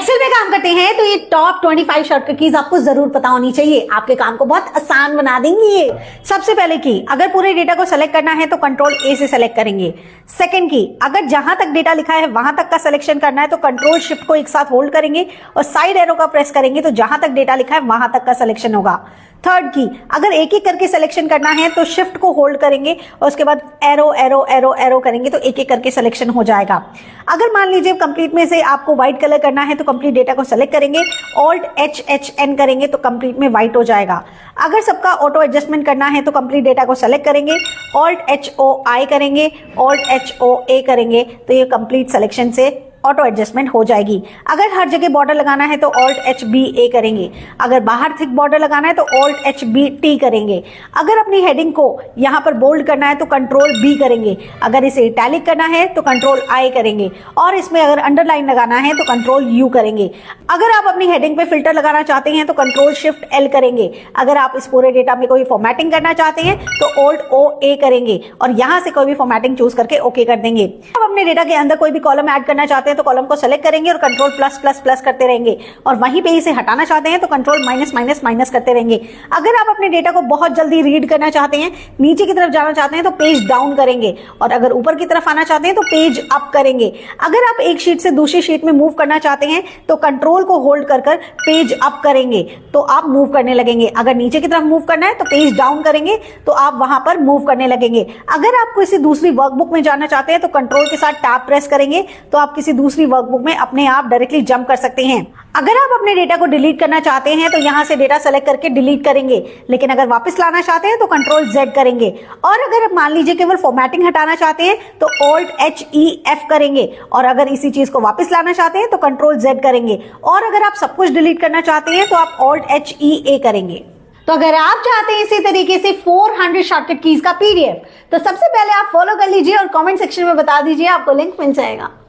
Excel में काम करते हैं तो ये टॉप 25 शॉर्टकट कीज आपको जरूर पता होनी चाहिए, आपके काम को बहुत आसान बना देंगी ये। सबसे पहले की, अगर पूरे डेटा को सेलेक्ट करना है तो कंट्रोल ए से सेलेक्ट करेंगे। सेकंड की, अगर जहां तक डेटा लिखा है वहां तक का सिलेक्शन करना है तो कंट्रोल शिफ्ट को एक साथ होल्ड करेंगे और साइड एरो का प्रेस करेंगे तो जहां तक डेटा लिखा है वहां तक का सिलेक्शन होगा। थर्ड की, अगर एक एक करके सिलेक्शन करना है तो शिफ्ट को होल्ड करेंगे और उसके बाद एरो एरो एरो एरो करेंगे तो एक एक करके सिलेक्शन हो जाएगा। अगर मान लीजिए कंप्लीट में से आपको व्हाइट कलर करना है तो कंप्लीट डेटा को सेलेक्ट करेंगे, ऑल्ट एच एच एन करेंगे तो कंप्लीट में व्हाइट हो जाएगा। अगर सबका ऑटो एडजस्टमेंट करना है तो कंप्लीट डेटा को सेलेक्ट करेंगे, ऑल्ट एच ओ आई करेंगे, ऑल्ट एच ओ ए करेंगे तो ये कंप्लीट सिलेक्शन से ऑटो एडजस्टमेंट हो जाएगी। अगर हर जगह बॉर्डर लगाना है तो ऑल्ट एच बी ए करेंगे, अगर बाहर थिक बॉर्डर लगाना है तो ऑल्ट एच बी टी करेंगे। अगर अपनी हेडिंग को यहां पर बोल्ड करना है तो कंट्रोल बी करेंगे, अगर इसे इटैलिक करना है तो कंट्रोल आई करेंगे और इसमें अगर अंडरलाइन लगाना है तो कंट्रोल यू करेंगे। अगर आप अपनी हेडिंग पे फिल्टर लगाना चाहते हैं तो कंट्रोल शिफ्ट एल करेंगे। अगर आप इस पूरे डेटा में कोई फॉर्मेटिंग करना चाहते हैं तो ऑल्ट ओ ए करेंगे और यहां से कोई भी फॉर्मेटिंग चूज करके ओके कर देंगे। आप अपने डेटा के अंदर कोई भी कॉलम ऐड करना चाहते हैं तो कॉलम को सेलेक्ट करेंगे और कंट्रोल प्लस प्लस प्लस करते रहेंगे और वहीं पे इसे हटाना चाहते हैं तो कंट्रोल माइनस माइनस माइनस करते रहेंगे। अगर आप अपने डेटा को बहुत जल्दी रीड करना चाहते हैं, नीचे की तरफ जाना चाहते हैं तो पेज डाउन करेंगे और अगर ऊपर की तरफ आना चाहते हैं तो पेज अप करेंगे। अगर आप एक शीट से दूसरी शीट में मूव करना चाहते हैं तो कंट्रोल को होल्ड कर कर पेज अप करेंगे तो आप मूव करने लगेंगे। अगर नीचे की तरफ मूव करना है तो पेज डाउन करेंगे तो आप वहां पर मूव करने लगेंगे। अगर आप किसी दूसरी वर्कबुक में जाना चाहते हैं तो कंट्रोल के साथ टैब प्रेस करेंगे तो आप किसी दूसरी वर्कबुक में अपने आप डायरेक्टली जंप कर सकते हैं। अगर आप अपने डेटा को डिलीट करना चाहते हैं तो यहां से डेटा सेलेक्ट करके डिलीट करेंगे, लेकिन अगर वापस लाना चाहते हैं तो कंट्रोल जेड करेंगे। और अगर मान लीजिए केवल फॉर्मेटिंग हटाना चाहते हैं तो ऑल्ट एच ई एफ करेंगे और अगर इसी चीज को वापस लाना चाहते हैं तो कंट्रोल जेड करेंगे और अगर आप सब कुछ डिलीट करना चाहते हैं तो आप ऑल्ट एच ई ए करेंगे। तो अगर आप चाहते हैं इसी तरीके से 400 शॉर्टकट कीज का पीडीएफ तो सबसे पहले आप फॉलो कर लीजिए और कमेंट सेक्शन में बता दीजिए, आपको लिंक मिल जाएगा।